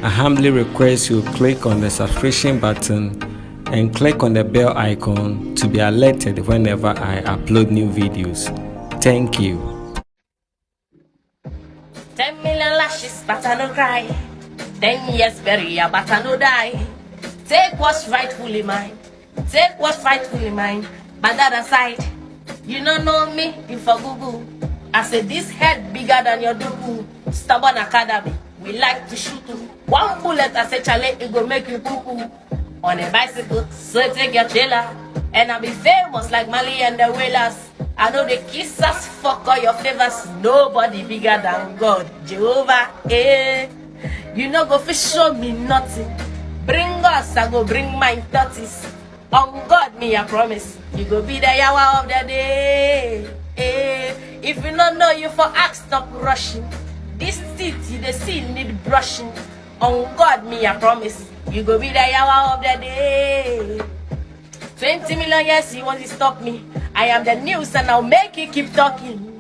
I humbly request you click on the subscription button and click on the bell icon to be alerted whenever I upload new videos. Thank you. 10 million lashes, but I no cry. 10 years burial, but I no die. Take what's rightfully mine. Take what's rightfully mine. But that aside, you don't know me, you for Google. I said this head bigger than your duku. Stubborn academy, we like to shoot you. One bullet, I say chale, it go make you cuckoo. On a bicycle, so take your trailer. And I'll be famous like Mali and the Whalers. I know the kissers fuck all your favors. Nobody bigger than God, Jehovah, eh. You know go fish show me nothing. Bring us, I go bring my 30s. On God, me I promise, you go be the yawa of the day, eh. If you don't know, you for ask, stop rushing. This teeth you the see need brushing. On God, me I promise, you go be the yawa of the day. 20 million years you want to stop me. I am the news and I'll make you keep talking.